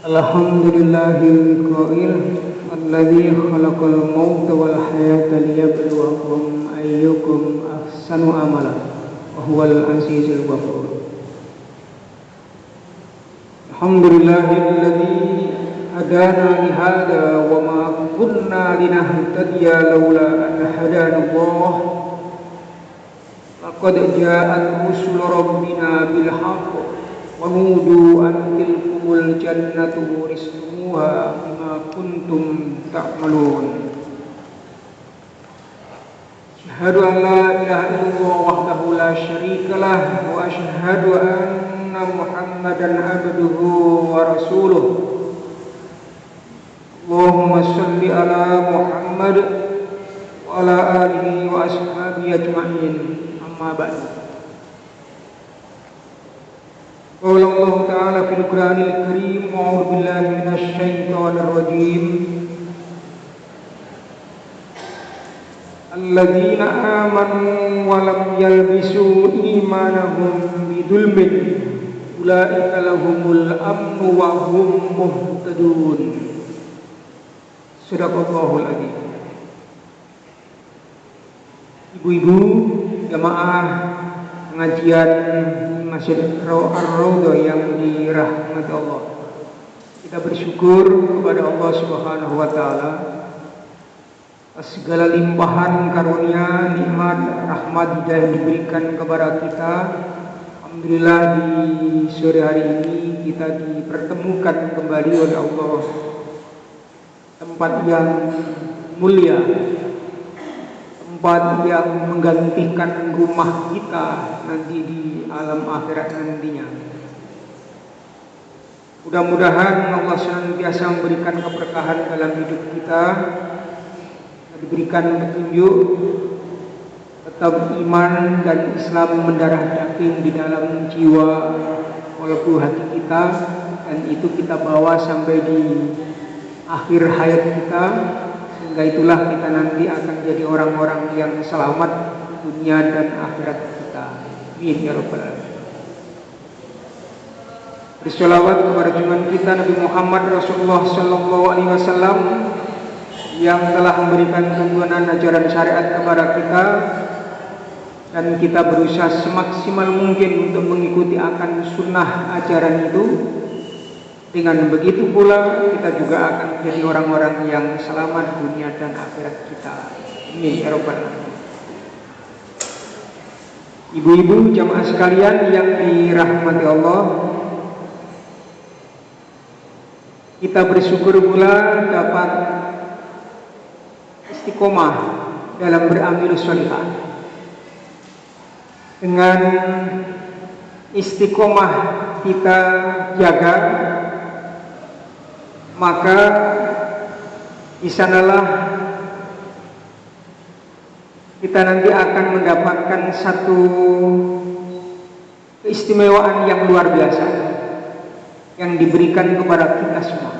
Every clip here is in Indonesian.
Alhamdulillahil qail alladzi khalaqal mauta wal hayata liyabluwakum ayyukum ahsanu amala wa huwal azizul ghafur. Alhamdulillahilladzi hadana li hada wa ma kunna linahtadiya laula an hadana Allah. Laqad ja'at rusul rabbina bil haqq wa nudu an tilkumul jannatu uristumuha bima kuntum ta'malun. Asyhadu an la ilaha illallah wahdahu la syarikalah wa asyhadu anna Muhammadan abduhu wa rasuluh. Allahumma shalli ala Muhammad wa ala alihi wa ashabihi ajma'in. Amma ba'du. Qala Allah Ta'ala fil Qur'anil Karim, a'udzu billahi minasy syaithanir rajim. Alladzina amanu wa lam yalbisu imanahum bidzulmin ulaika lahumul amnu wa hum muhtadun. Shadaqallahul adzim. Ibu-ibu jamaah pengajian Masjid Ar-Raudhah yang dirahmati Allah, kita bersyukur kepada Allah Subhanahu wa taala atas segala limpahan karunia, nikmat, rahmat yang diberikan kepada kita. Alhamdulillah di sore hari ini kita dipertemukan kembali oleh Allah, tempat yang mulia, tempat yang menggantikan rumah kita nanti di alam akhirat nantinya. Mudah-mudahan Allah senantiasa memberikan keberkahan dalam hidup kita, diberikan petunjuk, tetap iman dan Islam mendarah daging di dalam jiwa walaupun hati kita, dan itu kita bawa sampai di akhir hayat kita, sehingga itulah kita nanti akan jadi orang-orang yang selamat dunia dan akhirat kita. Amin ya rabbal alamin. Bersolawat kepada junjungan kita Nabi Muhammad Rasulullah sallallahu alaihi wasallam yang telah memberikan tuntunan ajaran syariat kepada kita, dan kita berusaha semaksimal mungkin untuk mengikuti akan sunnah ajaran itu. Dengan begitu pula kita juga akan menjadi orang-orang yang selamat dunia dan akhirat kita. Amin ya rabbal alamin. Ibu-ibu jamaah sekalian yang dirahmati Allah, kita bersyukur pula dapat istiqomah dalam beramal sholihah. Dengan istiqomah kita jaga, maka di sanalah kita nanti akan mendapatkan satu keistimewaan yang luar biasa yang diberikan kepada kita semua.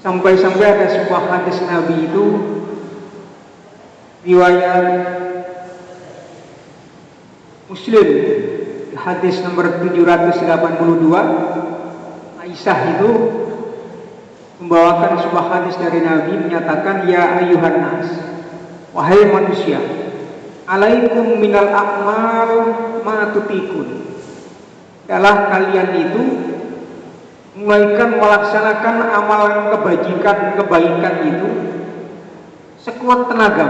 Sampai-sampai ada sebuah hadis Nabi itu, riwayat Muslim, hadis nomor 782, Aisyah itu membawakan sebuah hadis dari Nabi menyatakan, ya ayuhan nas, wahai manusia, alaikum minal a'mal ma tutikun. Adalah kalian itu mulaikan melaksanakan amalan kebajikan, kebaikan itu sekuat tenaga,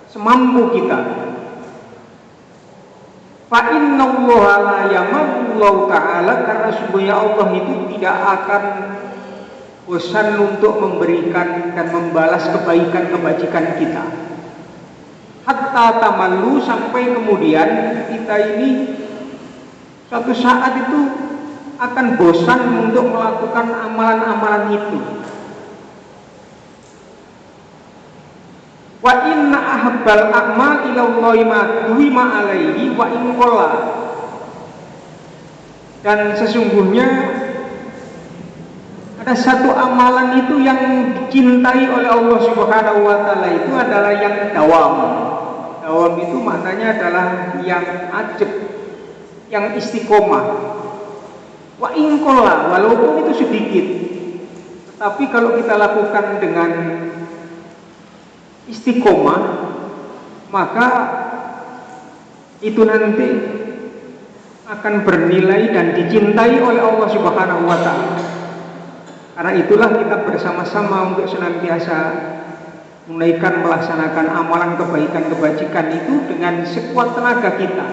semampu kita. Fa innallaha la yamallu ta'ala, karena sesungguhnya Allah itu tidak akan bosan untuk memberikan dan membalas kebaikan kebajikan kita. Hatta tamallu, sampai kemudian kita ini suatu saat itu akan bosan untuk melakukan amalan-amalan itu. Wa inna ahabbal a'mal ilallahi ma duwima alaihi wa in qalla. Dan sesungguhnya ada satu amalan itu yang dicintai oleh Allah Subhanahu wa taala, itu adalah yang dawam. Dawam itu maknanya adalah yang ajib, yang istiqomah, Wa ingkola, walaupun itu sedikit, tetapi kalau kita lakukan dengan istiqomah, maka itu nanti akan bernilai dan dicintai oleh Allah Subhanahu wa Ta'ala. Karena itulah kita bersama-sama untuk senantiasa menaikkan melaksanakan amalan kebaikan kebajikan itu dengan sekuat tenaga kita.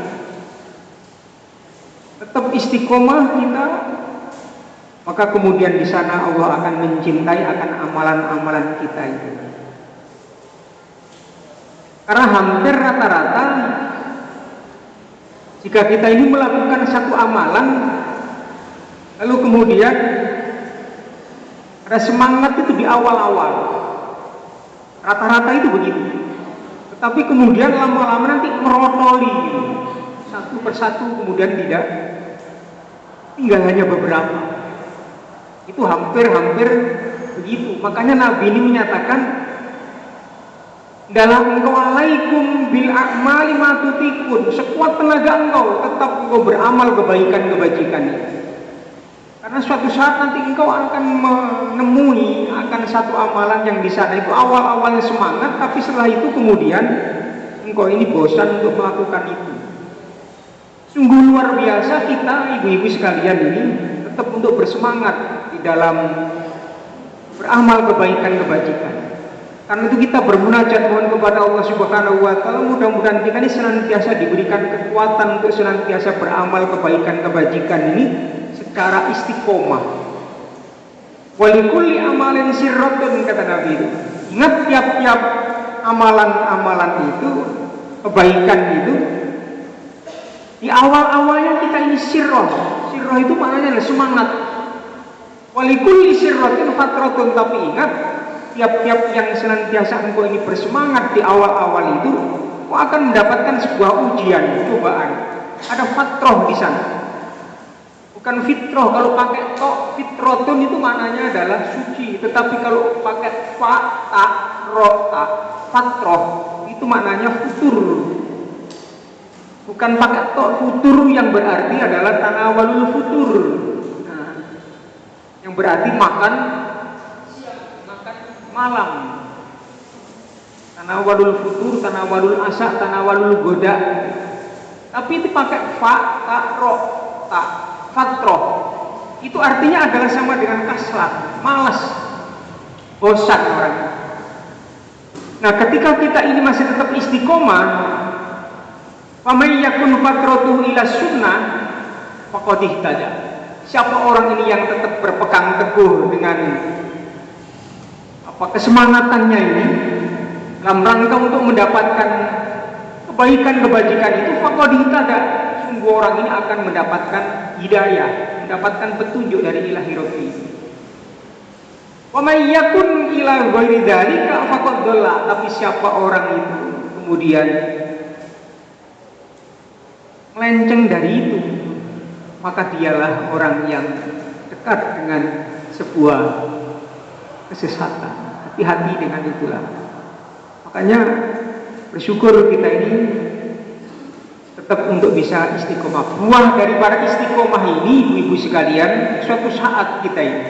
Tetap istiqomah kita, maka kemudian di sana Allah akan mencintai akan amalan-amalan kita itu. Karena hampir rata-rata jika kita ini melakukan satu amalan, lalu kemudian ada semangat itu di awal-awal, rata-rata itu begitu. Tetapi kemudian lama-lama nanti merotoli satu persatu, kemudian tidak, tinggal hanya beberapa. Itu hampir-hampir begitu. Makanya Nabi ini menyatakan, dalam engkau alaikum bil a'mali ma tutikun, sekuat tenaga engkau tetap engkau beramal kebaikan kebajikan ini. Karena suatu saat nanti engkau akan menemui akan satu amalan yang di sana itu awal-awalnya semangat, tapi setelah itu kemudian engkau ini bosan untuk melakukan itu. Sungguh luar biasa kita ibu-ibu sekalian ini tetap untuk bersemangat di dalam beramal kebaikan kebajikan. Karena itu kita bermunajat mohon kepada Allah Subhanahu wa Ta'ala, mudah-mudahan kita ini senantiasa diberikan kekuatan untuk senantiasa beramal kebaikan kebajikan ini secara istiqomah. Walikulli amalin sirratun, kata Nabi itu. Ingat, tiap-tiap amalan-amalan itu, kebaikan itu, di awal-awalnya kita ini sirroh. Sirroh itu maknanya adalah semangat. Walikulli sirratin fatratun, tapi ingat, tiap-tiap yang senantiasa engkau ini bersemangat di awal-awal itu, kau akan mendapatkan sebuah ujian, cobaan. Ada fatroh di sana. Bukan fitroh. Kalau pakai tok, fitrotun itu maknanya adalah suci. Tetapi kalau pakai fa, ta, ro, ta, fatroh, itu maknanya futur. Bukan pakai tok, futur yang berarti adalah tanawalul futur. Nah, yang berarti makan malam. Tanawalul futur, tanawalul asa, tanawalul goda. Tapi itu pakai fa, ta, ro, ta, fatroh. Itu artinya adalah sama dengan kaslat, malas, bosan orang. Nah, ketika kita ini masih tetap istiqomah, faman yakun fatrotuhu ila sunnah faqad ihtada. Siapa orang ini yang tetap berpegang teguh dengan kesemangatannya ini dalam rangka untuk mendapatkan kebaikan kebajikan itu, faqad ihtada, sungguh orang ini akan mendapatkan hidayah, mendapatkan petunjuk dari ilahi rabbi. Wa may yakun ila ghairi dzalika faqad dhalla. Tapi siapa orang itu kemudian melenceng dari itu, maka dialah orang yang dekat dengan sebuah kesesatan. Hati-hati dengan itulah. Makanya bersyukur kita ini tetap untuk bisa istiqomah. Buah dari para istiqomah ini, ibu-ibu sekalian, suatu saat kita ini,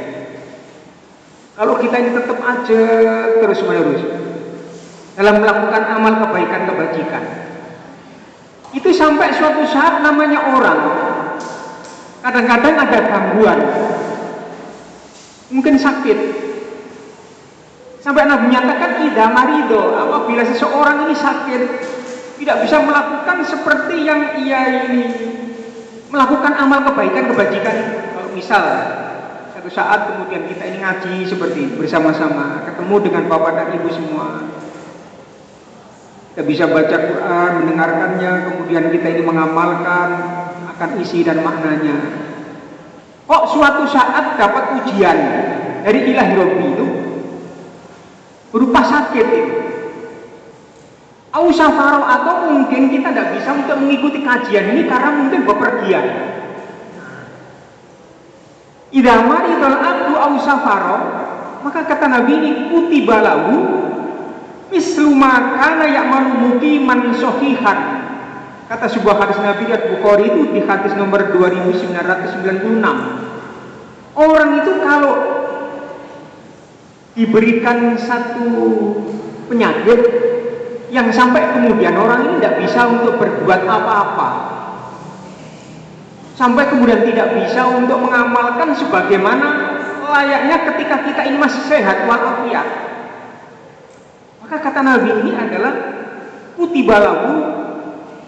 kalau kita ini tetap aja terus menerus dalam melakukan amal kebaikan kebajikan, itu sampai suatu saat namanya orang kadang-kadang ada gangguan, mungkin sakit. Sampai Nabi menyatakan idza marido, apabila seseorang ini sakit, tidak bisa melakukan seperti yang ia ini melakukan amal kebaikan kebajikan. Kalau misal satu saat kemudian kita ini ngaji seperti bersama-sama, ketemu dengan bapak dan ibu semua, kita bisa baca Quran, mendengarkannya, kemudian kita ini mengamalkan akan isi dan maknanya. Kok suatu saat dapat ujian dari ilahi rabbi itu berupa sakit itu, ausafaro, atau mungkin kita tidak bisa untuk mengikuti kajian ini karena mungkin bepergian. Idza maridal abdu ausafaro, maka kata Nabi ini kutiba lahu mislu ma kana ya'malu muqiman sahihan. Kata sebuah hadis Nabi riwayat Bukhari itu di hadis nomor 2996. Orang itu kalau diberikan satu penyakit yang sampai kemudian orang ini tidak bisa untuk berbuat apa-apa, sampai kemudian tidak bisa untuk mengamalkan sebagaimana layaknya ketika kita ini masih sehat walafiat, maka kata Nabi ini adalah kutibalahu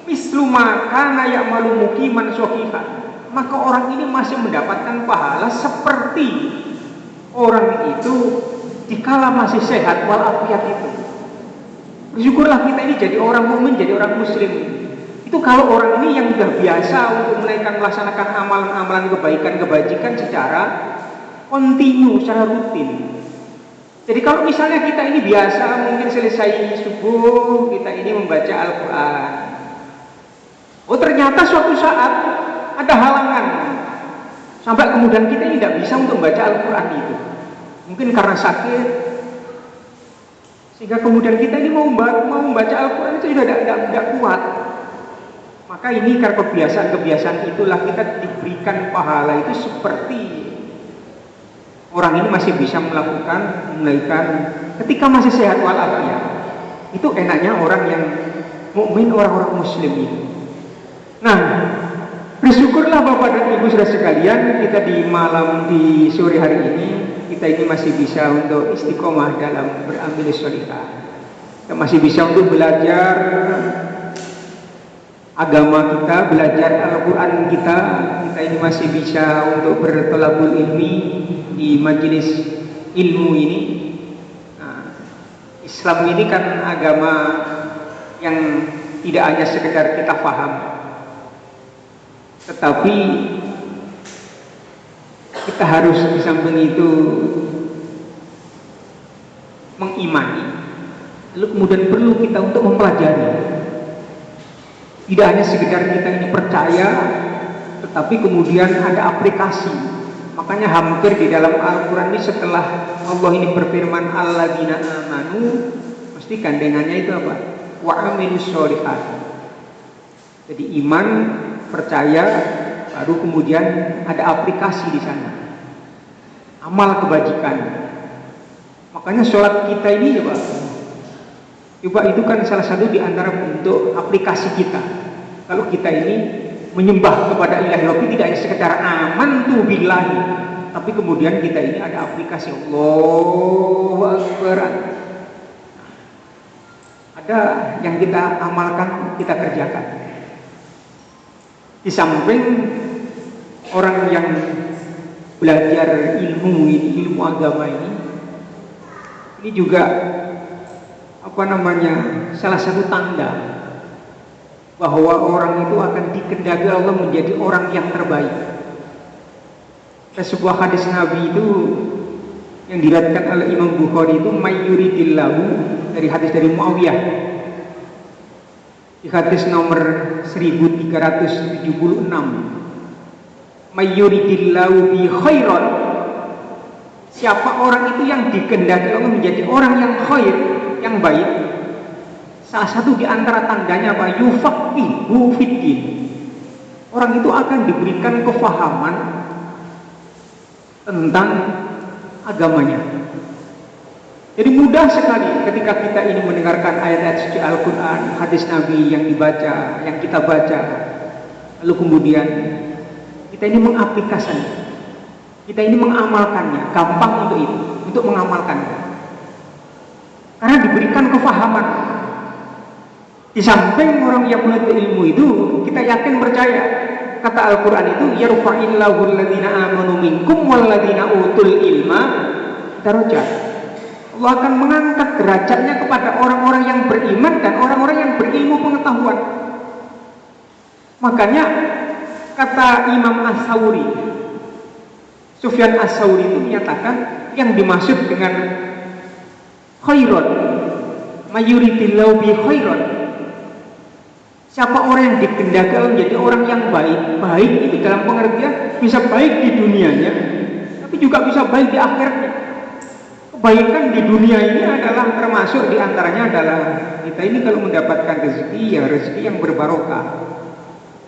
mislu makana ya'malu muqiman shahihan, maka orang ini masih mendapatkan pahala seperti orang itu dikala masih sehat walafiat itu. Bersyukurlah kita ini jadi orang mukmin, jadi orang muslim. Itu kalau orang ini yang sudah biasa untuk melaksanakan amalan-amalan kebaikan, kebajikan secara kontinu, secara rutin. Jadi kalau misalnya kita ini biasa mungkin selesai subuh kita ini membaca Al-Quran, oh ternyata suatu saat ada halangan sampai kemudian kita ini tidak bisa untuk membaca Al-Quran itu, mungkin karena sakit, sehingga kemudian kita ini mau membaca Al-Quran itu sudah tidak kuat. Maka ini karena kebiasaan itulah kita diberikan pahala itu seperti orang ini masih bisa melakukan ketika masih sehat walafiat. Itu enaknya orang yang mukmin, orang-orang muslim ini. Nah, bersyukurlah Bapak dan Ibu saudara sekalian, kita di sore hari ini kita ini masih bisa untuk istiqomah dalam beramal sholihah. Kita masih bisa untuk belajar agama kita, belajar Al-Quran kita ini masih bisa untuk bertolabul ilmi di majelis ilmu ini. Nah, Islam ini kan agama yang tidak hanya sekedar kita paham, tetapi kita harus di samping itu mengimani, lalu kemudian perlu kita untuk mempelajari. Tidak hanya sekedar kita ini percaya, tetapi kemudian ada aplikasi. Makanya hampir di dalam Al-Quran ini setelah Allah ini berfirman alladzina amanu, pasti gandengannya itu apa? Wa amilus sholihat. Jadi iman, percaya, baru kemudian ada aplikasi di sana, amal kebajikan. Makanya sholat kita ini coba itu kan salah satu di antara bentuk aplikasi kita. Kalau kita ini menyembah kepada ilahi Rabbi tidak hanya sekedar amantu billahi, tapi kemudian kita ini ada aplikasi Allahu Akbar. Ada yang kita amalkan, kita kerjakan. Di samping orang yang belajar ilmu agama ini juga salah satu tanda bahwa orang itu akan dikehendaki Allah menjadi orang yang terbaik. Sebuah hadis Nabi itu yang diriwayatkan oleh Imam Bukhari itu mayyuridillahu, dari hadis dari Muawiyah, di hadis nomor 1376, mayyuridillahu bi khairan, siapa orang itu yang dikehendaki Allah menjadi orang yang khair, yang baik, salah satu di antara tandanya apa? Yufaqihu fiddin. Orang itu akan diberikan kefahaman tentang agamanya. Jadi mudah sekali ketika kita ini mendengarkan ayat-ayat suci Al-Quran, hadis Nabi yang dibaca, yang kita baca, lalu kemudian kita ini mengaplikasikannya, kita ini mengamalkannya. Gampang untuk itu, untuk mengamalkannya, karena diberikan kefahaman. Di samping orang yang menuntut ilmu itu, kita yakin percaya, kata Al-Quran itu yarfa'illahu alladhina amanu minkum walladhina utul ilma darajat. Allah akan mengangkat derajatnya kepada orang-orang yang beriman dan orang-orang yang berilmu pengetahuan. Makanya kata Imam As-Sawri, Sufyan As-Sawri itu menyatakan yang dimaksud dengan khairon, mayuridillahu bi khairon, siapa orang yang dikehendaki Allah menjadi orang yang baik itu dalam pengertian bisa baik di dunianya, tapi juga bisa baik di akhiratnya. Kebaikan di dunia ini adalah termasuk diantaranya adalah kita ini kalau mendapatkan rezeki, ya rezeki yang berbarokah,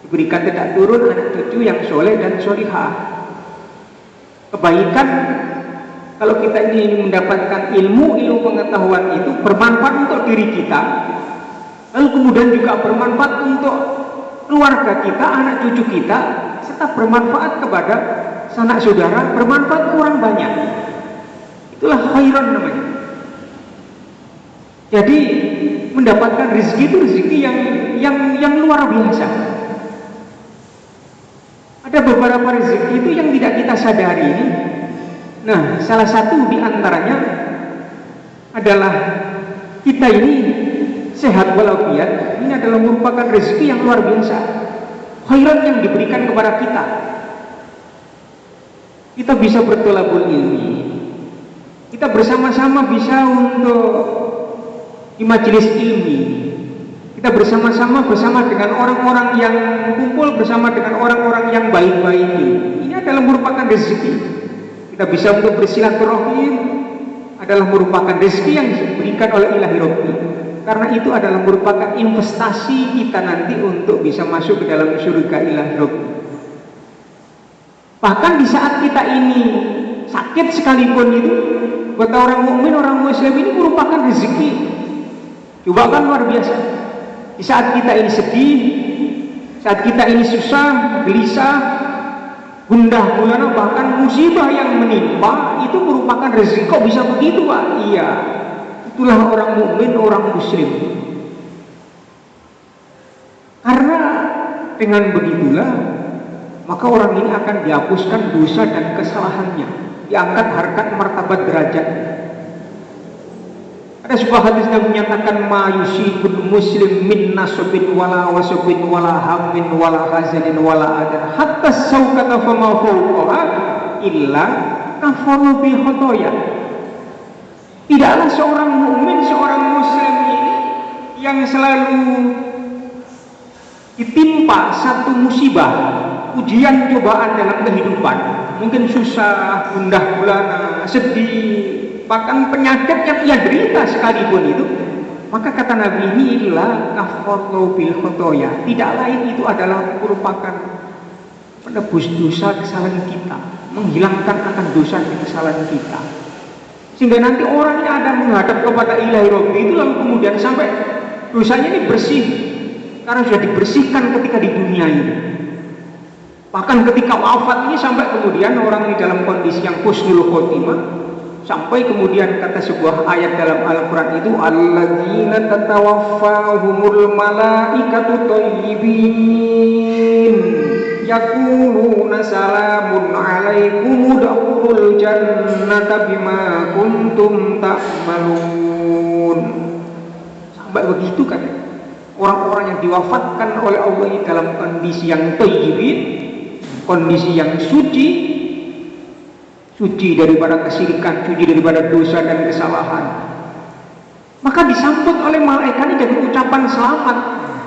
diberikan tidak turun anak cucu yang soleh dan solihah. Kebaikan, kalau kita ini mendapatkan ilmu pengetahuan itu bermanfaat untuk diri kita, lalu kemudian juga bermanfaat untuk keluarga kita, anak cucu kita, serta bermanfaat kepada sanak saudara, bermanfaat ke orang banyak. Itulah khairan namanya. Jadi mendapatkan rezeki itu rezeki yang luar biasa. Ada beberapa rezeki itu yang tidak kita sadari. Nah, salah satu di antaranya adalah kita ini sehat walafiat. Ini adalah merupakan rezeki yang luar biasa. Khairat yang diberikan kepada kita. Kita bisa bertolabul ilmi. Kita bersama-sama bisa untuk di majelis ilmi. Kita bersama-sama bersama dengan orang-orang yang kumpul bersama dengan orang-orang yang baik-baik ini. Ini adalah merupakan rezeki. Kita bisa untuk bersilaturahim adalah merupakan rezeki yang diberikan oleh Ilahi Rabbi. Karena itu adalah merupakan investasi kita nanti untuk bisa masuk ke dalam surga Ilahi Rabbi. Bahkan di saat kita ini sakit sekalipun itu, buat orang mukmin, orang muslim ini merupakan rezeki. Coba kan luar biasa. Di saat kita ini sedih, saat kita ini susah, gelisah, gundah gulana, bahkan musibah yang menimpa itu merupakan rezeki. Kok bisa begitu, Pak? Iya, itulah orang mukmin, orang muslim. Karena dengan begitulah maka orang ini akan dihapuskan dosa dan kesalahannya, diangkat harkat martabat derajat. Ada sebuah hadis yang menyatakan ma yusibul muslim min nasabin wala wasabin wala hammin wala hazanin wala adar hatta saukata fama fawqaha illa kafaru bi khotoya. Tidaklah seorang mukmin, seorang muslim ini yang selalu ditimpa satu musibah, ujian cobaan dalam kehidupan, mungkin susah, gundah gulana, sedih, bahkan penyakit yang ia derita sekalipun itu, maka kata Nabi ini adalah kafaru bil khotoya. Tidak lain itu adalah merupakan menebus dosa kesalahan kita, menghilangkan akan dosa dan kesalahan kita, sehingga nanti orang yang ada menghadap kepada Ilahi Rabbi itu lalu kemudian sampai dosanya ini bersih karena sudah dibersihkan ketika di dunia ini. Bahkan ketika wafat ini sampai kemudian orang ini dalam kondisi yang husnul khotimah, sampai kemudian kata sebuah ayat dalam Al-Quran itu alladzina tatawaffahumul malaikatu thayyibin yaquluna salamun alaikum udkhulul jannata bima kuntum ta'malun. Sampai begitu kan orang-orang yang diwafatkan oleh Allah ini dalam kondisi yang thayyibin, kondisi yang suci, suci daripada kesyirikan, suci daripada dosa dan kesalahan, maka disambut oleh malaikat ini dengan ucapan selamat,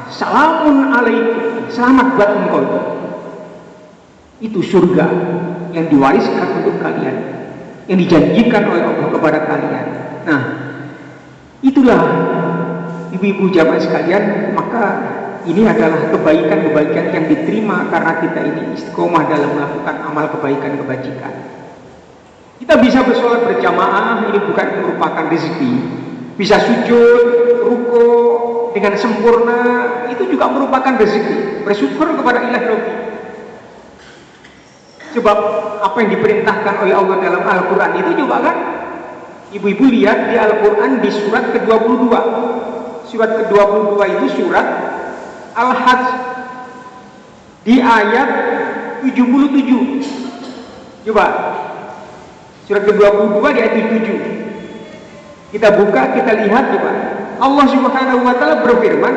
salamun alaikum, selamat buat engkau. Itu surga yang diwariskan untuk kalian, yang dijanjikan oleh Allah kepada kalian. Nah, itulah ibu-ibu jamaah sekalian, maka ini adalah kebaikan-kebaikan yang diterima karena kita ini istiqomah dalam melakukan amal kebaikan kebajikan. Kita bisa bersolat berjamaah, ini bukan merupakan rezeki. Bisa sujud, ruku dengan sempurna, itu juga merupakan rezeki. Bersyukur kepada Ilahi Rabbi. Sebab apa yang diperintahkan oleh Allah dalam Al-Quran itu juga kan, ibu-ibu lihat di Al-Quran di surat ke-22. Surat ke-22 itu surat Al-Hajj di ayat 77. Coba surat ke-22 di ayat 7. Kita buka, kita lihat coba. Allah Subhanahu wa taala berfirman,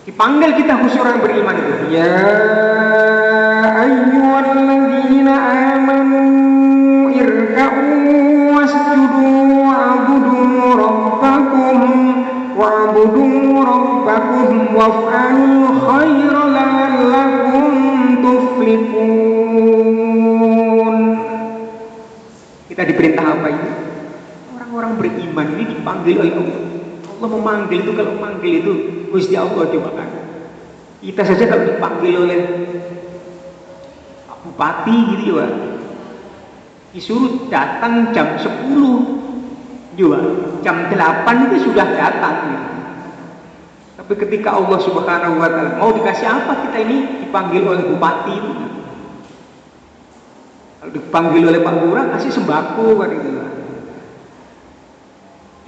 dipanggil kita khusus orang beriman itu. Ya ayyuhalladzina amanu irka'u wasjudu wa'budu rabbakum waf'alul khaira la'allakum tuflihun. Kita diperintah apa ini? Orang-orang beriman ini dipanggil oleh Allah. Allah memanggil itu, kalau memanggil itu Gusti Allah. Coba kan kita saja kalau dipanggil oleh Pak Bupati gitu ya, disuruh datang jam 10 juga, jam 8 itu sudah datang. Tapi ketika Allah Subhanahu wa Ta'ala mau dikasih apa, kita ini dipanggil oleh bupati itu. Kalau dipanggil oleh Pak Lurah kasih sembako kan itu.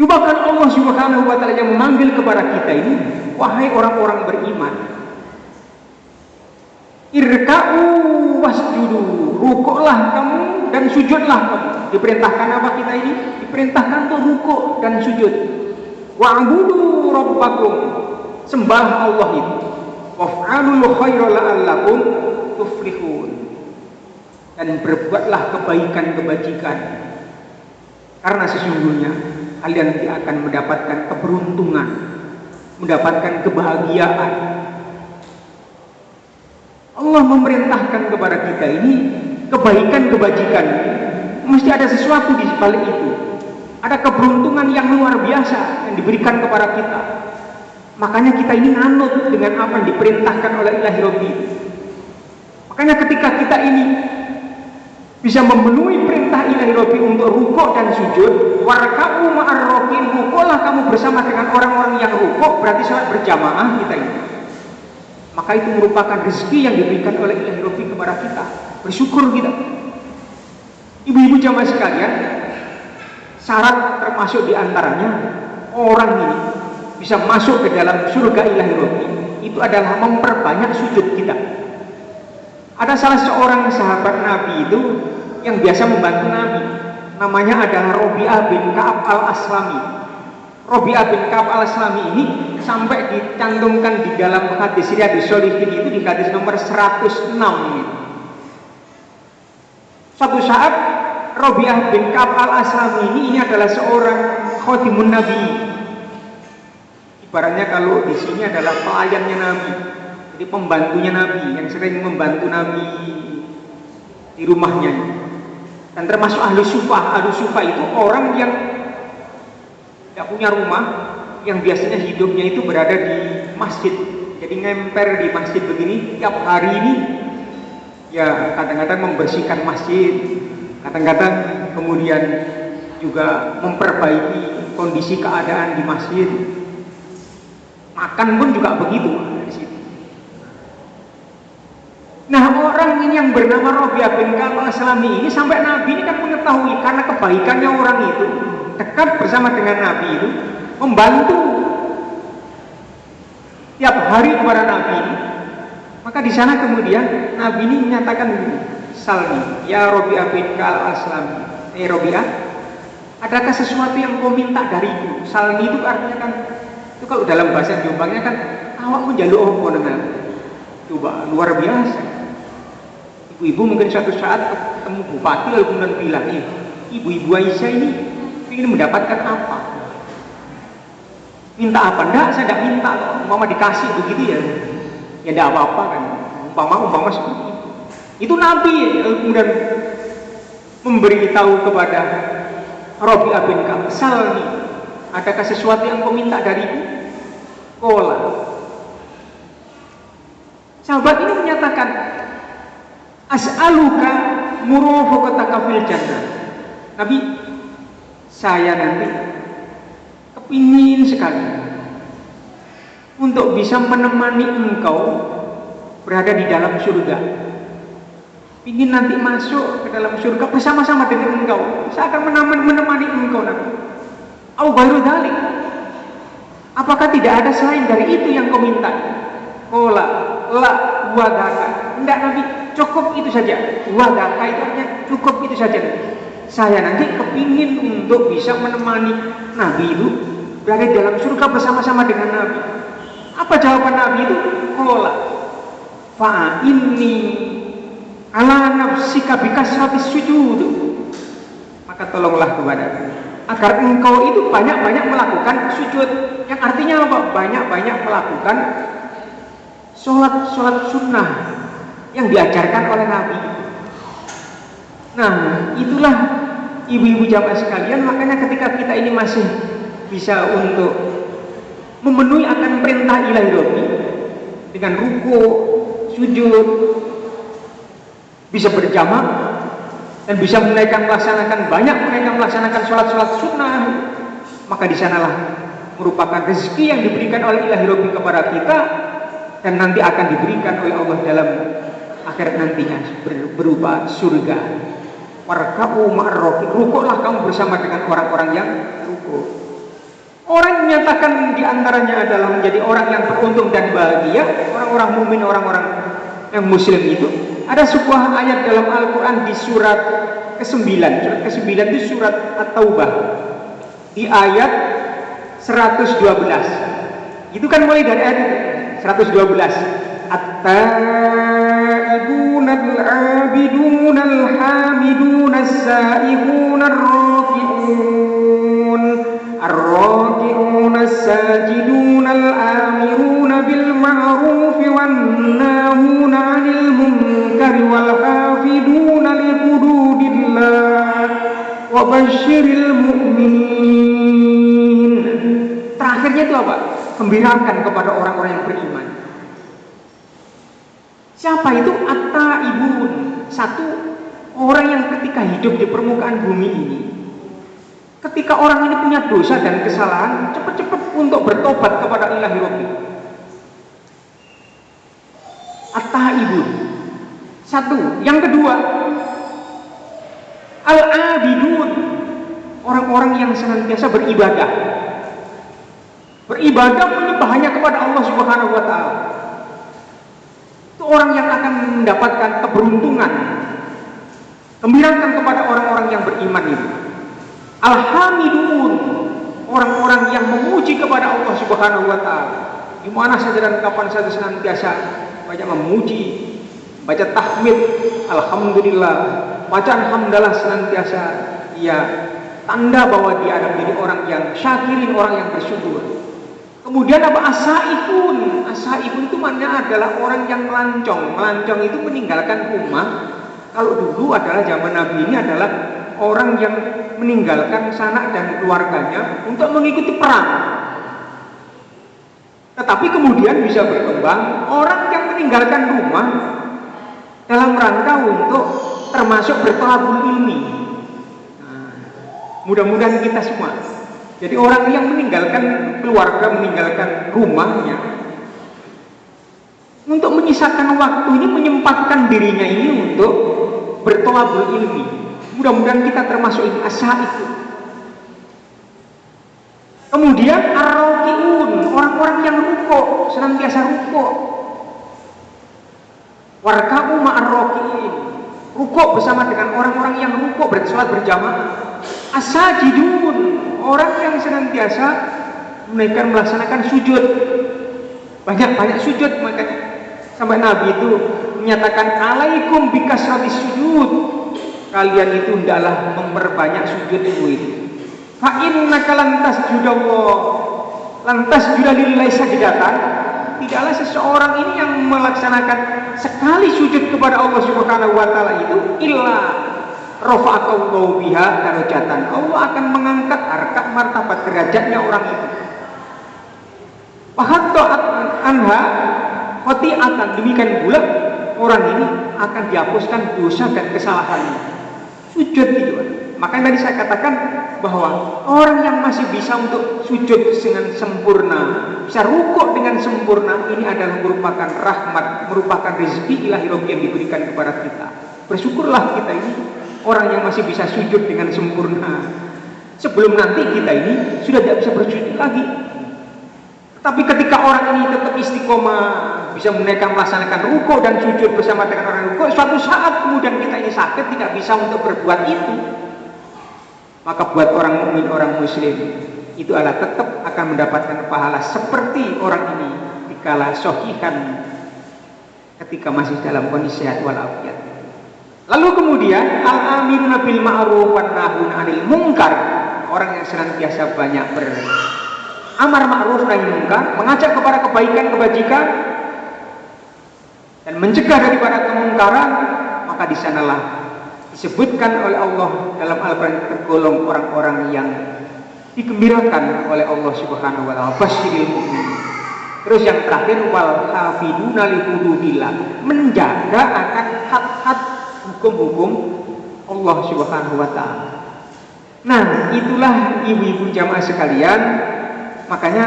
Coba kan Allah Subhanahu wa Ta'ala yang memanggil kepada kita ini, wahai orang-orang beriman, irka'u wasjudu, rukuklah kamu dan sujudlah kamu. Diperintahkan apa kita ini? Diperintahkan untuk rukuk dan sujud. Wa'budu rabbakum, sembah Allah itu. Waf'alul khaira la'allakum tuflihun, dan berbuatlah kebaikan-kebajikan, karena sesungguhnya kalian nanti akan mendapatkan keberuntungan, mendapatkan kebahagiaan. Allah memerintahkan kepada kita ini kebaikan-kebajikan, mesti ada sesuatu di balik itu. Ada keberuntungan yang luar biasa yang diberikan kepada kita. Makanya kita ini nganut dengan apa yang diperintahkan oleh Ilahi Rabbi. Makanya ketika kita ini bisa memenuhi perintah Ilahi Rabbi untuk rukuk dan sujud, warka'u ma'ar raki'in, rukuklah kamu bersama dengan orang-orang yang rukuk, berarti salat berjamaah kita ini. Maka itu merupakan rezeki yang diberikan oleh Ilahi Rabbi kepada kita. Bersyukur kita. Ibu-ibu jamaah sekalian, syarat termasuk diantaranya orang ini bisa masuk ke dalam surga Ilahi Rabbi itu adalah memperbanyak sujud kita. Ada salah seorang sahabat Nabi itu yang biasa membantu Nabi, namanya adalah Robi'ah bin Ka'ab al-Aslami. Robi'ah bin Ka'ab al-Aslami ini sampai dicantumkan di dalam hadis Riyadhus Shalihin itu di hadis nomor 106 ini. Suatu saat Robi'ah bin Ka'ab al-Aslami ini adalah seorang khadimun Nabi. Ibaratnya kalau di sini adalah pelayannya Nabi, jadi pembantunya Nabi yang sering membantu Nabi di rumahnya. Dan termasuk ahlu sufah. Ahlu sufah itu orang yang tidak punya rumah, yang biasanya hidupnya itu berada di masjid. Jadi ngemper di masjid begini tiap hari ini. Ya kadang-kadang membersihkan masjid, kadang-kadang kemudian juga memperbaiki kondisi keadaan di masjid. Makan pun juga begitu di situ. Nah, orang ini yang bernama Robi'ah bin Ka'ab al-Aslami ini sampai Nabi ini kan mengetahui karena kebaikannya orang itu dekat bersama dengan Nabi itu, membantu tiap hari kepada Nabi ini. Maka di sana kemudian Nabi ini menyatakan begini, Salmi, ya Robi'ah bin Ka'ab al-Aslami, Robi'ah, adakah sesuatu yang kau minta dariku? Salmi itu artinya kan, itu kalau dalam bahasa Jombangnya kan, awakmu njaluk apa dengan? Coba luar biasa. Ibu-ibu mungkin suatu saat ketemu bupati lalu kemudian bilang, ibu-ibu Aisyah ini ingin mendapatkan apa? Minta apa? Enggak, saya tidak minta kok. Mama dikasih begitu ya. Ya tidak apa-apa kan. Umpama seperti itu. Itu Nabi kemudian memberitahu kepada Robi'ah bin Ka'ab, Salmi, adakah sesuatu yang kau minta dariku? Kola. Sahabat ini menyatakan, as'aluka murafaqataka fil jannah. Nabi, saya nanti kepingin sekali untuk bisa menemani engkau berada di dalam surga. Ingin nanti masuk ke dalam surga bersama-sama dengan engkau. Saya akan menemani engkau Nabi. Au ghairu dzalik. Apakah tidak ada selain dari itu yang kau minta? Qala la wadaka. Tidak Nabi, cukup itu saja. Wadaka itu artinya cukup itu saja. Saya nanti kepingin untuk bisa menemani Nabi itu berada di dalam surga bersama-sama dengan Nabi. Apa jawaban Nabi itu? Qala fa inni ala nafsika bikasratis sujud. Maka tolonglah kepadaku agar engkau itu banyak-banyak melakukan sujud. Yang artinya apa? Banyak-banyak melakukan sholat sunnah yang diajarkan oleh Nabi. Nah, itulah ibu-ibu jamaah sekalian. Makanya ketika kita ini masih bisa untuk memenuhi akan perintah Ilahi Rabbi dengan ruku, sujud, bisa berjamaah, dan bisa banyak melaksanakan sholat-sholat sunnah, maka di sanalah merupakan rezeki yang diberikan oleh ilahi Rabbi kepada kita, dan nanti akan diberikan oleh Allah dalam akhirat nantinya berupa surga. Warka'u ma'ar-raki'in, rukuklah kamu bersama dengan orang-orang yang rukuk. Orang yang menyatakan diantaranya adalah menjadi orang yang beruntung dan bahagia, orang-orang mukmin, orang-orang yang muslim itu. Ada sebuah ayat dalam Al-Quran di surat ke-9. Surat ke-9 itu surat At-Taubah, di ayat 112. Itu kan mulai dari ayat 112. At-taibuna al-abiduna al-hamiduna as-saihuna ar-raki'un ar-raki'una as-sajiduna al-amiruna bil ma'rufi wan nahuna 'anil munkari wal hafiduna li hududillah wa basyiril mu'minin. Terakhirnya itu apa? Gembirakan kepada orang-orang yang beriman. Siapa itu? At-taibun. Satu, orang yang ketika hidup di permukaan bumi ini, ketika orang ini punya dosa dan kesalahan, cepat-cepat untuk bertobat kepada ilahi Rabbi. At-taibun. Satu. Yang kedua, al-abidun. Orang-orang yang senantiasa beribadah. Beribadah menyembah hanya kepada Allah Subhanahu wa taala. Itu orang yang akan mendapatkan keberuntungan. Gembirakan kepada orang-orang yang beriman itu. Alhamidun, orang-orang yang memuji kepada Allah Subhanahu wa taala. Di mana saja dan kapan saja senantiasa banyak memuji, baca tahmid, alhamdulillah, bacaan hamdalah senantiasa, ya tanda bahwa dia adalah menjadi orang yang syakirin, orang yang bersyukur. Kemudian apa? Asaifun. Asaifun itu maknanya adalah orang yang melancong. Melancong itu meninggalkan rumah. Kalau dulu adalah zaman Nabi ini adalah orang yang meninggalkan sanak dan keluarganya untuk mengikuti perang. Tetapi kemudian bisa berkembang orang yang meninggalkan rumah dalam rangka untuk termasuk bertolabul ilmi. Nah, mudah-mudahan kita semua jadi orang yang meninggalkan keluarga, meninggalkan rumahnya untuk menyisakan waktu ini, menyempatkan dirinya ini untuk bertolabul ilmi. Mudah-mudahan kita termasuk ini, asa itu. Kemudian ar-raki'un, orang-orang yang rukuk, senantiasa rukuk. Warka'u ma'ar-raki'in, rukuk bersama dengan orang-orang yang rukuk, bersalat berjamaah. As-sajidun, orang yang senantiasa menaikkan melaksanakan sujud, banyak-banyak sujud. Makanya sampai Nabi itu menyatakan alaikum bikasratis sujud, kalian itu hendaklah memperbanyak sujud itu. Fa innaka lantas judalillahi sajdatan, tidaklah seseorang ini yang melaksanakan sekali sujud kepada Allah Subhanahu wa taala itu illa rafa'akallahu biha darajatan, Allah akan mengangkat harkat martabat derajatnya orang itu. Fahatta'at anha khati'atan, demikian pula orang ini akan dihapuskan dosa dan kesalahannya. Sujud itu. Makanya tadi saya katakan bahwa orang yang masih bisa untuk sujud dengan sempurna, bisa rukuk dengan sempurna, ini adalah merupakan rahmat, merupakan rezeki ilahi Rabbi yang diberikan kepada kita. Bersyukurlah kita ini orang yang masih bisa sujud dengan sempurna, sebelum nanti kita ini sudah tidak bisa bersujud lagi. Tapi ketika orang ini tetap istiqomah, bisa menaikkan melaksanakan rukuk dan sujud bersama dengan orang rukuk, suatu saat kemudian kita ini sakit, tidak bisa untuk berbuat itu, maka buat orang mukmin, orang muslim, itu adalah tetap akan mendapatkan pahala seperti orang ini dikala sohihan, ketika masih dalam kondisi sehat walafiat. Lalu kemudian al-amiruna bil ma'ruf wan nahuna 'anil munkar, orang yang senantiasa banyak beramar ma'ruf nahi munkar, mengajak kepada kebaikan, kebajikan, dan mencegah daripada kemungkaran, maka di sanalah disebutkan oleh Allah dalam Al-Qur'an tergolong orang-orang yang digembirakan oleh Allah Subhanahu wa taala, basyiril mu'minin. Terus yang terakhir wal hafiduna li hududillah, menjaga akan hak-hak hukum-hukum Allah Subhanahu wa taala. Nah, itulah ibu-ibu jamaah sekalian, makanya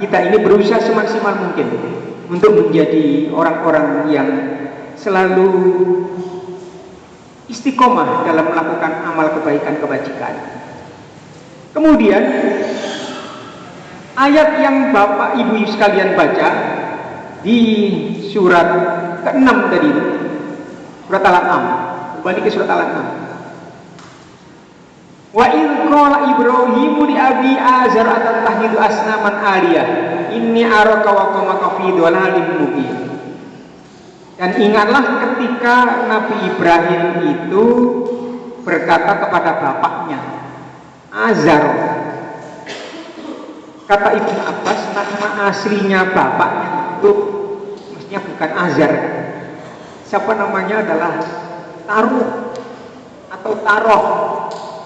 kita ini berusaha semaksimal mungkin untuk menjadi orang-orang yang selalu istiqomah dalam melakukan amal kebaikan kebajikan. Kemudian ayat yang Bapak Ibu sekalian baca di surat ke-6 tadi itu, surat Al-An'am, kembali ke surat Al-An'am. Wa idh qala Ibrahimu li abi azar atattakhidhu asnaman aliyah inni araka wa qaumaka fi dhalalin mubin. Dan ingatlah ketika Nabi Ibrahim itu berkata kepada bapaknya Azar. Kata Ibnu Abbas, nama aslinya bapaknya itu mestinya bukan Azar. Siapa namanya adalah Taruh atau Taroh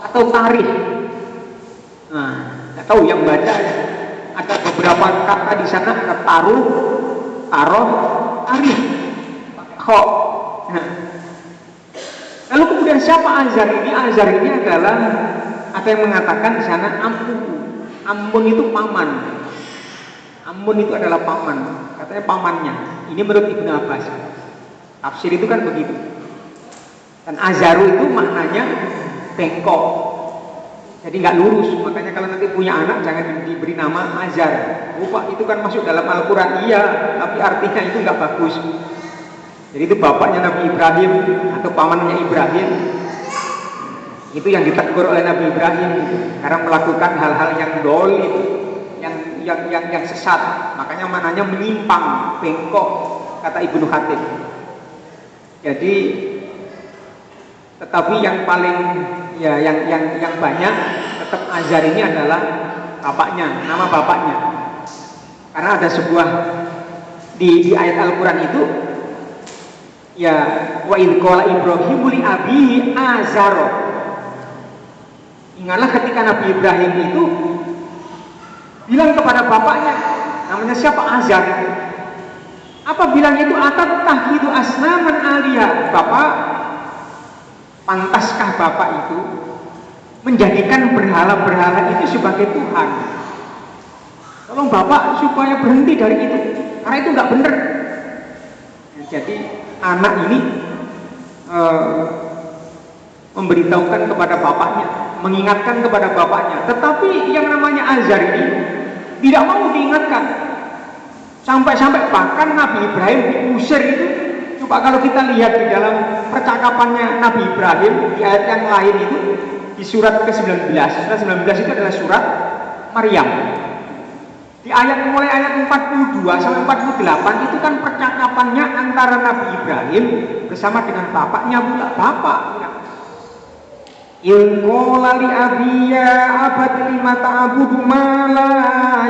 atau Tarih. Nah, nggak tahu yang baca ya. Ada beberapa kata di sana, ada Taruh, Taroh, Tarih. Kok. Nah. Lalu kemudian siapa Azar ini? Azar ini adalah ada yang mengatakan di sana Ampun. Ampun itu paman. Ampun itu adalah paman. Katanya pamannya. Ini menurut Ibnu Abbas. Tafsir itu kan begitu. Dan Azaru itu maknanya bengkok. Jadi nggak lurus. Makanya kalau nanti punya anak jangan diberi nama Azar. Oh Pak, itu kan masuk dalam Al-Quran. Iya, tapi artinya itu nggak bagus. Jadi itu bapaknya Nabi Ibrahim atau pamannya Ibrahim. Itu yang ditegur oleh Nabi Ibrahim karena melakukan hal-hal yang dolim, yang sesat. Makanya mananya menyimpang, bengkok, kata Ibnu Khatib. Jadi tetapi yang paling ya yang banyak tetap Azar ini adalah bapaknya, nama bapaknya. Karena ada sebuah di ayat Al-Qur'an itu ya wa idh qala Ibrahimu li abihi Azar. Ingatlah ketika Nabi Ibrahim itu bilang kepada bapaknya, namanya siapa? Azar. Apa bilang itu? Atattakhidhu asnaman aliyah. Bapak, pantaskah bapak itu menjadikan berhala-berhala itu sebagai Tuhan? Tolong bapak supaya berhenti dari itu, karena itu nggak benar. Nah, jadi anak ini memberitahukan kepada bapaknya, mengingatkan kepada bapaknya. Tetapi yang namanya Azar ini tidak mau diingatkan. Sampai-sampai bahkan Nabi Ibrahim diusir itu. Coba kalau kita lihat di dalam percakapannya Nabi Ibrahim di ayat yang lain itu, di surat ke-19. Surat 19 itu adalah surat Maryam. Di ayat mulai ayat 42 sampai 48 itu kan percakapannya antara Nabi Ibrahim bersama dengan bapaknya pula. Bapak in qala li abiya abad lima ta'budu ma la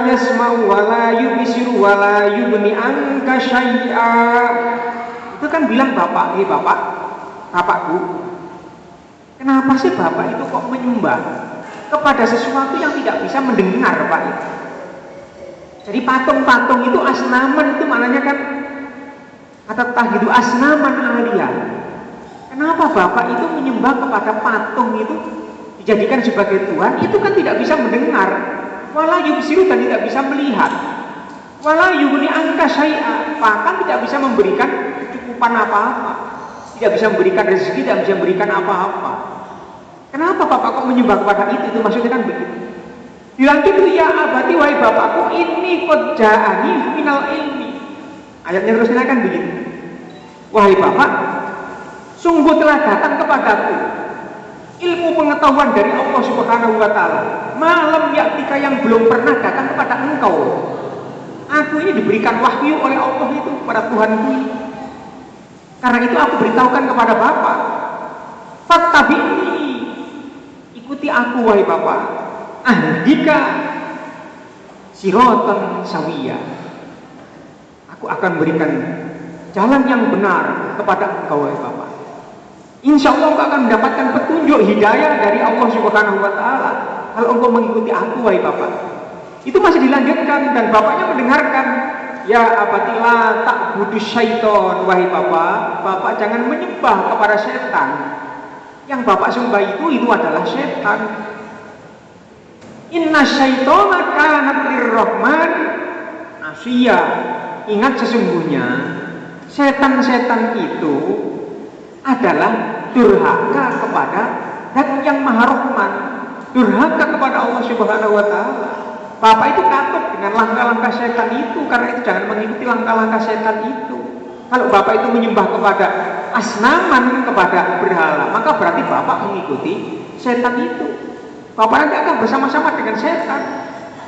yasma'u wa la yubsiru wa la yughni anka syai'a. Itu kan bilang bapak, bapak, bapakku, kenapa sih bapak itu kok menyembah kepada sesuatu yang tidak bisa mendengar, Pak? Jadi patung-patung itu asnaman itu maknanya kan atattakhidhu asnaman aliyah. Kenapa bapak itu menyembah kepada patung itu dijadikan sebagai Tuhan? Itu kan tidak bisa mendengar, wala yubsiru, dan tidak bisa melihat, wala yughni anka syai'a, bahkan tidak bisa memberikan kecukupan apa-apa, tidak bisa memberikan rezeki, tidak bisa memberikan apa-apa. Kenapa bapak kok menyembah kepada itu? Itu maksudnya kan begitu. Bilang gitu, ya abati, wahai bapakku, ini qad ja'ani minal ilmi. Ayatnya terusnya kan begitu. Wahai bapak, sungguh telah datang kepadaku ilmu pengetahuan dari Allah Subhanahu wa taala. Malam yaktika, yang belum pernah datang kepada engkau. Aku ini diberikan wahyu oleh Allah itu kepada Tuhanku ini. Karena itu aku beritahukan kepada bapak. Fattabi'ni, ikuti aku wahai bapak. Ahdika siratan sawiyah. Aku akan berikan jalan yang benar kepada engkau wahai bapak. Insya Allah engkau akan mendapatkan petunjuk hidayah dari Allah Subhanahu wa taala kalau engkau mengikuti aku wahai bapak. Itu masih dilanjutkan dan bapaknya mendengarkan. ya abatilah tak butuh syaiton, wahai bapak jangan menyembah kepada setan. Yang bapak sembah itu adalah setan. Inna syaitona kanat lirrahman asya. Ingat sesungguhnya setan-setan itu adalah durhaka kepada dan yang maha rahman, durhaka kepada Allah Subhanahu wa taala. Bapak itu takut dengan langkah-langkah setan itu, karena itu jangan mengikuti langkah-langkah setan itu. Kalau bapak itu menyembah kepada asnaman, kepada berhala, maka berarti bapak mengikuti setan itu. Bapak nanti akan bersama-sama dengan setan.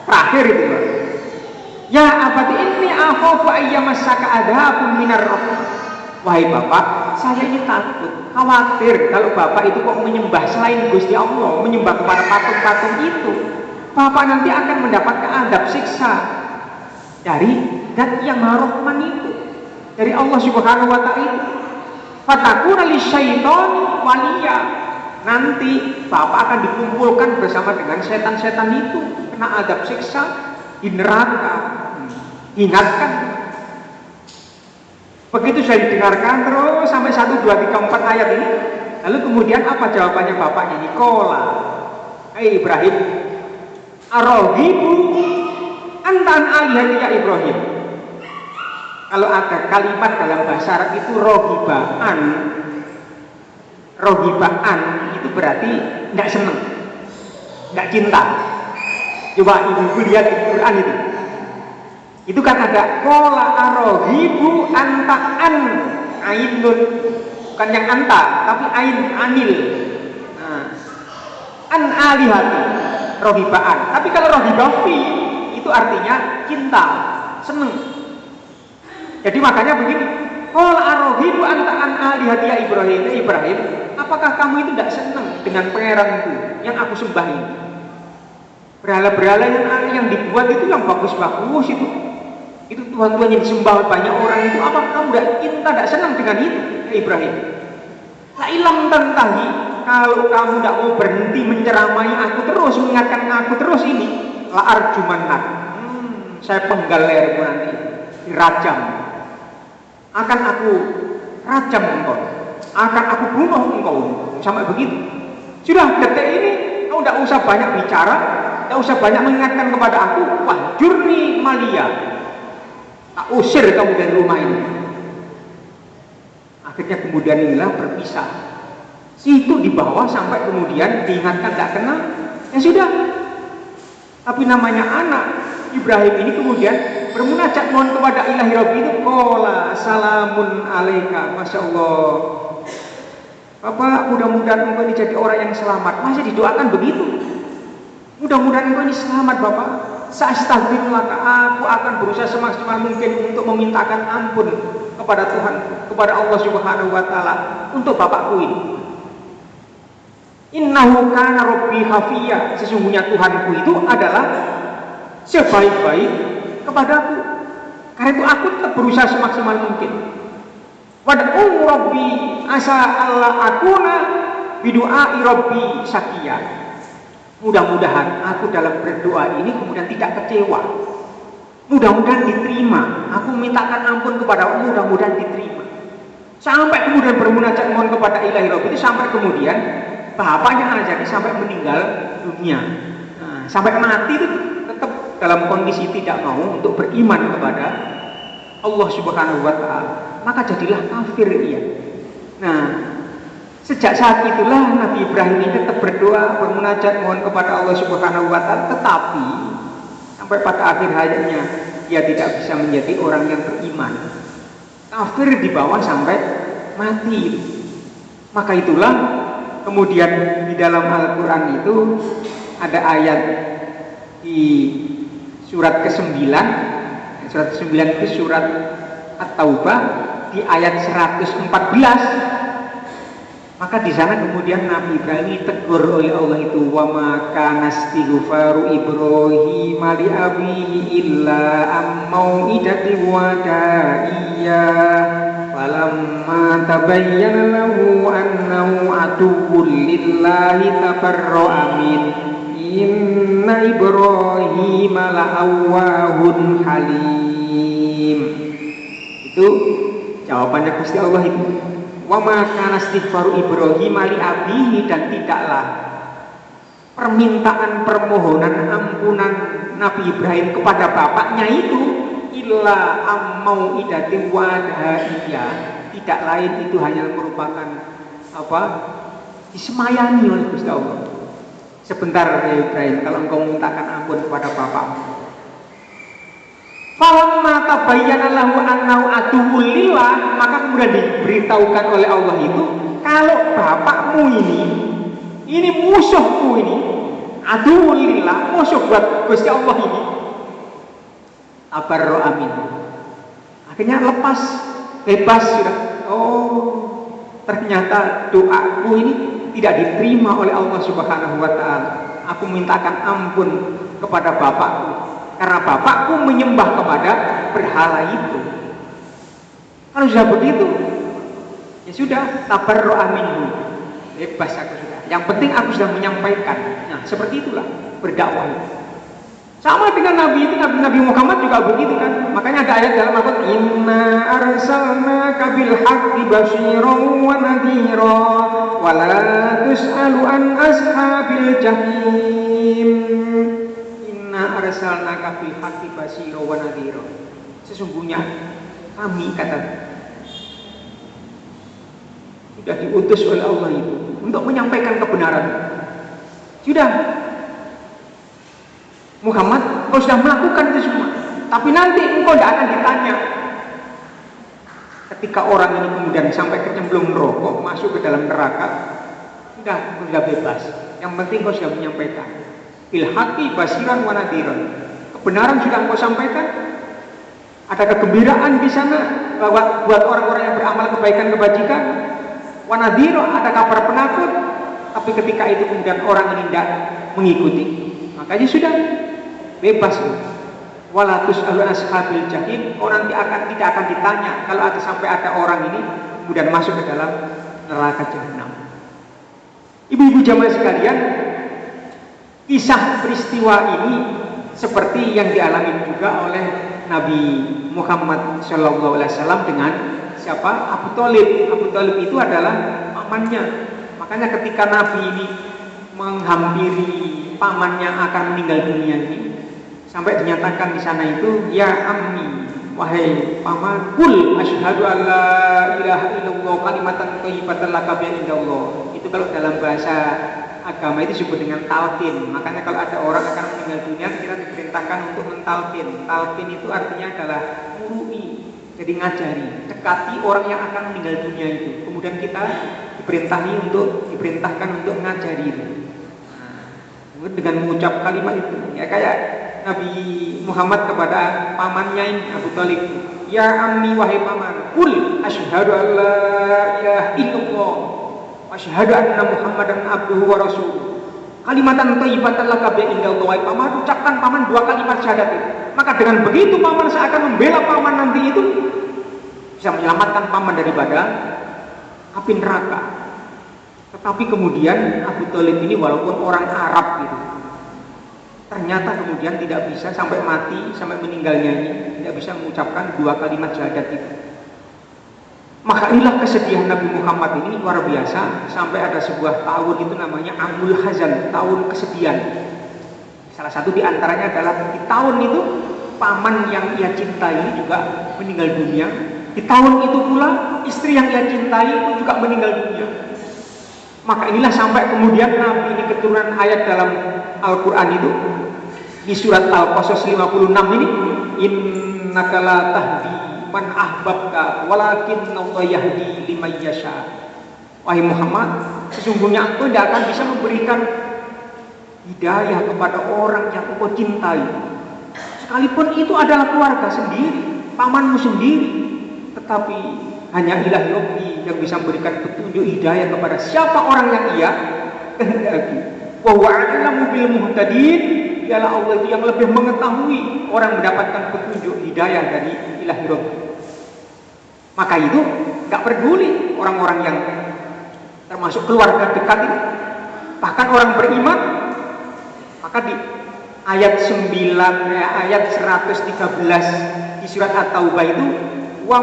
Terakhir itu, Pak. Ya abadi inni akhafu ayyamassaka adhabun minar rahman. Wahai bapak, saya ini takut, khawatir kalau bapak itu kok menyembah selain Gusti Allah, menyembah kepada patung-patung itu, bapak nanti akan mendapatkan adab siksa dari zat yang maha rahman itu, dari Allah Subhanahu wa taala itu. Fatakuna lisyaitani waliya. Nanti bapak akan dikumpulkan bersama dengan setan-setan itu, kena adab siksa di neraka. Ingatkan. Begitu saya didengarkan terus sampai 1, 2, 3, 4 ayat ini. Lalu kemudian apa jawabannya bapaknya? Nikola, Ibrahim, Ar-Rohibu antan alihati ya Ibrahim. Kalau ada kalimat dalam bahasa Arab itu rohibaan itu berarti tidak senang, tidak cinta. Coba ibu lihat di Quran itu kan ada kola ar-rohibu antaan ainun, bukan yang anta tapi ain anil. An alihati rohibaan, tapi kalau rohibafi itu artinya cinta, seneng. Jadi makanya begini, qala ar-rohibu anta an alihati ya Ibrahim, apakah kamu itu tidak senang dengan pangeranku yang aku sembah ini? Berhala-berhala yang dibuat itu yang bagus-bagus itu Tuhan-Tuhan yang disembah banyak orang itu, apa kamu tidak senang dengan itu ya Ibrahim? La ilam tantahi, kalau kamu tidak mau berhenti menceramai aku terus, mengingatkan aku terus ini, la arjumannak, saya penggal lehermu nanti, dirajam, akan aku rajam engkau, akan aku bunuh engkau, sampai begitu. Sudah detik ini kau tidak usah banyak bicara, tidak usah banyak mengingatkan kepada aku, wahjurni malia, tak usir kamu dari rumah ini. Akhirnya kemudian inilah berpisah. Situ di bawah sampai kemudian diingatkan tidak kenal, ya sudah. Tapi namanya anak Ibrahim ini kemudian bermunajat mohon kepada ilahi Rabbi itu, qala salamun alaika, masya Allah. Bapak, mudah-mudahan engkau ini jadi orang yang selamat. Masa didoakan begitu? Mudah-mudahan engkau ini selamat Bapak. Sa'astaghfirullah, aku akan berusaha semaksimal mungkin untuk memintakan ampun kepada Tuhan, kepada Allah Subhanahu wa taala untuk bapakku ini. Innahu kana rabbi hafiya, sesungguhnya Tuhanku itu adalah sebaik-baik kepadaku. Karena itu aku tetap berusaha semaksimal mungkin. Wad'u rabbi asa alla akuna bidu'ai rabbi syakiya. Mudah-mudahan aku dalam berdoa ini kemudian tidak kecewa. Mudah-mudahan diterima. Aku mintakan ampun kepada Allah, mudah-mudahan diterima. Sampai kemudian bermunajat mohon kepada ilahi Rabbi itu, sampai kemudian bapaknya aja sampai meninggal dunia. Sampai mati itu tetap dalam kondisi tidak mau untuk beriman kepada Allah Subhanahu wa taala. Maka jadilah kafir ia. Nah, sejak saat itulah Nabi Ibrahim ini tetap berdoa, bermunajat mohon kepada Allah Subhanahu wa taala, tetapi sampai pada akhir hayatnya dia tidak bisa menjadi orang yang beriman. Kafir di bawah sampai mati. Maka itulah kemudian di dalam Al-Qur'an itu ada ayat di surat ke-9. Surat ke-9 itu surat At-Taubah di ayat 114. Maka di sana kemudian Nabi Ibrahim ditegur oleh Allah itu, wa ma kana istighfaru Ibrahim li abihi illa am mau'idati wada'iyya falamma tabayyana lahu annahu aduwwun lillahi tabarra'a min inna Ibrahim la'awwahun halim. Ibrahim. Itu jawabannya Gusti Allah itu. Wa ma kana istighfaru Ibrahim li abihi, dan tidaklah permintaan permohonan ampunan Nabi Ibrahim kepada bapaknya itu illa ammau idati wadhaiyah, tidak lain itu hanya merupakan disemayani oleh Gusti Allah. Sebentar ya Ibrahim, kalau engkau mintakan ampun kepada bapakmu. Falamma tabayyana lahu annahu aduwwul lillah, maka kemudian diberitahukan oleh Allah itu kalau bapakmu ini musuhku, ini aduwwul lillah, musuh buat Gusti Allah ini. Tabarra'a minhu, akhirnya lepas, bebas sudah. Oh, ternyata doaku ini tidak diterima oleh Allah Subhanahu wa taala. Aku mintakan ampun kepada bapakku karena bapakku menyembah kepada berhala itu. Kalau sudah begitu, ya sudah, tabarra'a minhu, bebas aku sudah. Yang penting aku sudah menyampaikan. Nah, seperti itulah berdakwah. Sama dengan Nabi itu, Nabi Muhammad juga begitu kan. Makanya ada ayat dalam Al-Qur'an, inna arsalnaka bil haqqi basyiran wa nadhira wa la tus'alu an ashabil jahim. Arsalnaka bil haqqi basyira wa nadhira. Sesungguhnya kami, kata, sudah diutus oleh Allah itu untuk menyampaikan kebenaran. Sudah, Muhammad, kau sudah melakukan itu semua, tapi nanti engkau tidak akan ditanya. Ketika orang ini kemudian sampai kecemplung neraka, masuk ke dalam neraka, sudah, kau sudah bebas. Yang penting kau sudah menyampaikan. Bil haqqi basyiran wa nadhiran. Kebenaran sudah engkau sampaikan. Ada kegembiraan di sana bahwa buat orang-orang yang beramal kebaikan kebajikan. Wa nadhira, ada kabar penakut. Tapi ketika itu kemudian orang ini tidak mengikuti, makanya sudah bebas. Wala tus'alu ashabil jahim. Nanti tidak akan ditanya kalau sampai ada orang ini kemudian masuk ke dalam neraka jahanam. Ibu-ibu jamaah sekalian, kisah peristiwa ini seperti yang dialami juga oleh Nabi Muhammad SAW dengan siapa? Abu Thalib. Abu Thalib itu adalah pamannya. Makanya ketika Nabi ini menghampiri pamannya akan meninggal dunia ini, sampai dinyatakan di sana itu, ya ammi, wahai paman, kul asyhadu alla ilaha illallah kalimatan thayyibatan laka bi indallah. Itu kalau dalam bahasa agama itu disebut dengan talqin. Makanya kalau ada orang akan meninggal dunia, kita diperintahkan untuk mentalqin. Talqin itu artinya adalah murui, jadi ngajari, dekati orang yang akan meninggal dunia itu. Kemudian kita diperintahkan untuk ngajari itu. Nah, dengan mengucap kalimat itu, ya kayak Nabi Muhammad kepada pamannya ini, Abu Thalib, ya ammi, wahai paman, kul asyhadu alla ilaha illallah asyhadu anna Muhammadan abduhu wa rasuluh. Kalimatan thayyibatan laka bi indallah. Wahai paman, ucapkan paman dua kalimat syahadat itu. Maka dengan begitu paman seakan membela paman nanti itu, bisa menyelamatkan paman daripada api neraka. Tetapi kemudian Abu Thalib ini walaupun orang Arab gitu, ternyata kemudian tidak bisa sampai mati, sampai meninggalnya ini tidak bisa mengucapkan dua kalimat syahadat itu. Maka inilah kesedihan Nabi Muhammad ini luar biasa. Sampai ada sebuah tahun itu namanya Amul Hazan, tahun kesedihan. Salah satu diantaranya adalah di tahun itu paman yang ia cintai juga meninggal dunia. Di tahun itu pula istri yang ia cintai itu juga meninggal dunia. Maka inilah sampai kemudian Nabi ini keturunan ayat dalam Al-Quran itu di surat Al-Qasas 56 ini, innaka la tahdi man ahbabka walakin Allah yahdi liman yasha. Wahai Muhammad, sesungguhnya engkau tidak akan bisa memberikan hidayah kepada orang yang engkau cintai, sekalipun itu adalah keluarga sendiri, pamanmu sendiri. Tetapi hanya Ilahi Rabbi yang bisa memberikan petunjuk hidayah kepada siapa orang yang ia kehendaki. Wa huwa a'lamu bil muhtadin. Ialah Allah itu yang lebih mengetahui orang mendapatkan petunjuk hidayah dari Ilahi Rabbi. Maka itu gak peduli orang-orang yang termasuk keluarga dekat ini, bahkan orang beriman. Maka di ayat 113 di di surat At-Taubah itu wa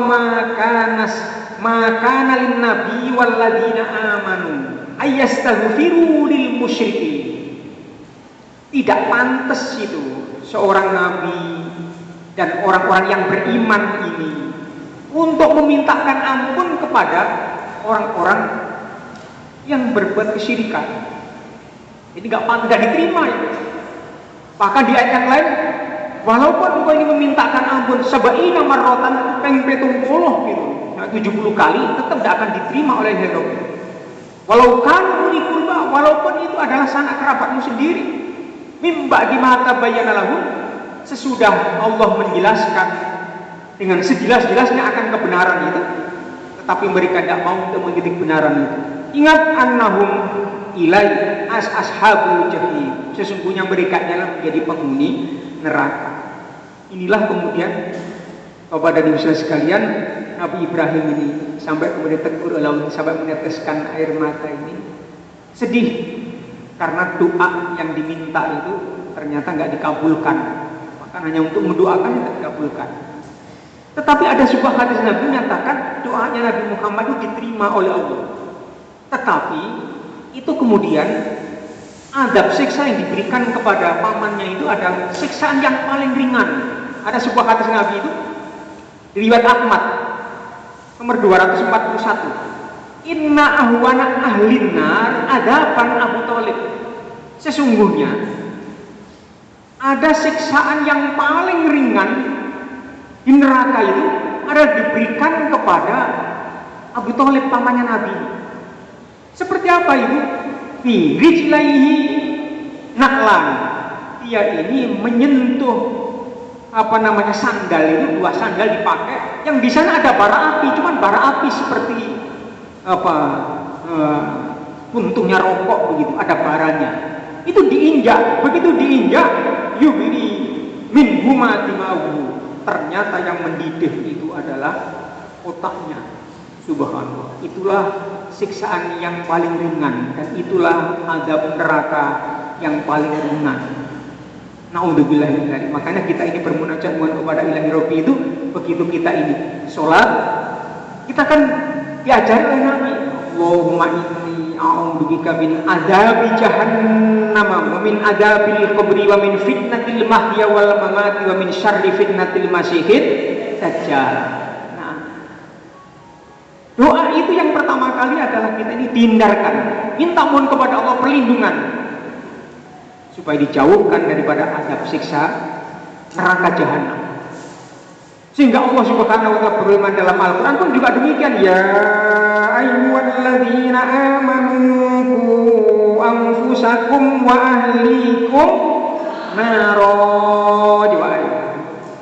makana lin nabi walladzina amanu ayastaghfiru lil musyrikin. Tidak pantas itu seorang nabi dan orang-orang yang beriman ini untuk memintakan ampun kepada orang-orang yang berbuat kesyirikan. Ini tidak diterima ya. Bahkan di ayat yang lain, walaupun engkau ini memintakan ampun sabaina marratan peng 70 gitu, 70 kali, tetap tidak akan diterima oleh Allah. Walau kanu uli qurba, walaupun itu adalah sanak kerabatmu sendiri. Mimba di mata bayyana lahum, sesudah Allah menjelaskan dengan sejelas-jelasnya akan kebenaran itu, tetapi mereka tidak mau untuk mengikuti kebenaran itu. Ingat annahum ilai ashabul jahim, sesungguhnya mereka adalah menjadi penghuni neraka. Inilah kemudian Bapak dan Ibu sekalian, Nabi Ibrahim ini sampai kemudian tegur Allah, sampai meneteskan air mata ini, sedih karena doa yang diminta itu ternyata nggak dikabulkan. Maka hanya untuk mendoakan tidak dikabulkan. Tetapi ada sebuah hadis Nabi menyatakan doanya Nabi Muhammad itu diterima oleh Allah. Tetapi itu kemudian adab siksa yang diberikan kepada pamannya itu adalah siksaan yang paling ringan. Ada sebuah hadis Nabi itu riwayat Ahmad nomor 241. Inna ahwana ahlin nar adaban Abu Thalib. Sesungguhnya ada siksaan yang paling ringan di neraka itu adalah diberikan kepada Abu Thalib pamannya Nabi. Seperti apa itu? Fi rijlaihi naklan. Dia ini menyentuh sandal itu, dua sandal dipakai. Yang di sana ada bara api, cuman bara api seperti puntungnya rokok begitu, ada baranya. Itu diinjak, begitu diinjak, yubini min huma dima'uhu. Ternyata yang mendidih itu adalah otaknya. Subhanallah. Itulah siksaan yang paling ringan dan itulah azab neraka yang paling ringan. Naudzubillah min dzalik. Makanya kita ini bermunajat kepada Ilahi Rabbi itu begitu kita ini sholat, kita kan diajari oleh Nabi, Allahumma inni a'udzubika min adzabi jahannam wa min adzabil qabri wa min fitnatil mahya wal mamati wa min syarri fitnatil masiihid dajjal. Nah, doa itu yang pertama kali adalah kita ini dihindarkan, minta mohon kepada Allah perlindungan supaya dijauhkan daripada azab siksa neraka jahanam. Sehingga Allah Subhanahu wa taala berfirman dalam Al-Qur'an pun juga demikian, ya ayyuhalladzina amanu qu anfusakum wa ahlikum naro.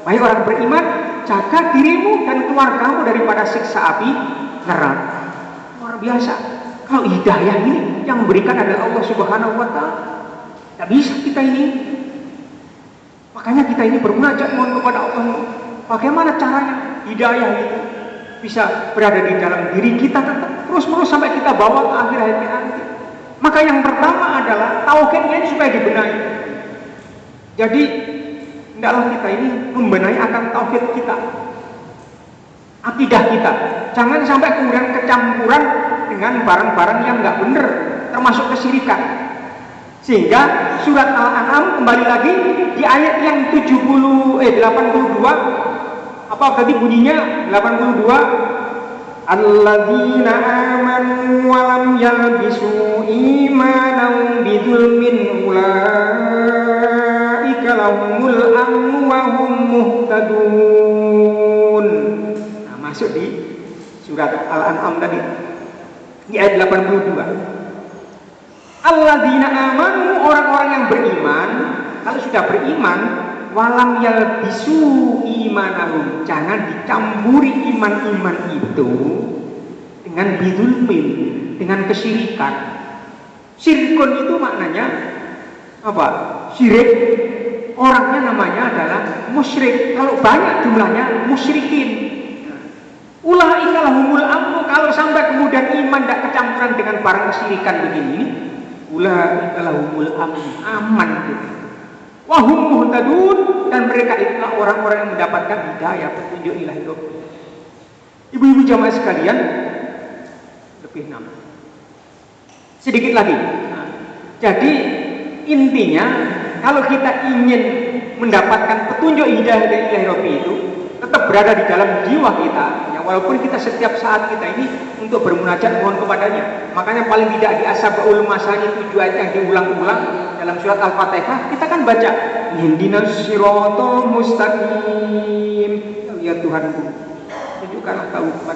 Wahai orang beriman, jaga dirimu dan keluargamu daripada siksa api neraka. Luar biasa. Kalau hidayah ini yang memberikan adalah Allah Subhanahu wa taala. Tidak bisa kita ini. Makanya kita ini bermunajat mohon kepada Allah. Bagaimana caranya hidayah itu bisa berada di dalam diri kita terus-menerus sampai kita bawa ke akhir hayat nanti. Maka yang pertama adalah tauhidnya ini supaya dibenahi. Jadi hendaklah kita ini membenahi akan tauhid kita, akidah kita. Jangan sampai kemudian kecampuran dengan barang-barang yang nggak benar, termasuk kesyirikan. Sehingga surat Al-An'am kembali lagi di ayat yang 82, apa tadi bunyinya 82, alladzina amanu wa lam yalbisu imanahum bidzulmin ulaika lahumul amnu wa hum muhtadun. Nah, masuk di surat Al-An'am tadi di ayat 82. Alladzina amanu, orang-orang yang beriman, kalau sudah beriman, walam yalbisu imanahum, jangan dicampuri iman-iman itu dengan bidzulmin, dengan kesyirikan. Syirkun itu maknanya apa? Syirik, orangnya namanya adalah musyrik. Kalau banyak jumlahnya musyrikin. Ulaika lahumul amnu, kalau sampai kemudian iman tidak kecampuran dengan barang kesyirikan begini, ulaika lahumul amnu, aman gitu. Wahum muhtadun, dan mereka itulah orang-orang yang mendapatkan hidayah, petunjuk ilahi Rabbi. Ibu-ibu jamaah sekalian, lebih 6. Sedikit lagi. Nah, jadi intinya kalau kita ingin mendapatkan petunjuk hidayah dari ilahi Rabbi itu tetap berada di dalam jiwa kita, ya, walaupun kita setiap saat kita ini untuk bermunajat mohon kepadanya. Makanya paling tidak di Ashabul Masani 7 ayat yang diulang-ulang dalam surat Al-Fatihah kita kan baca ihdinas siratal mustaqim, ya Tuhanku tunjukkanlah tahu kepada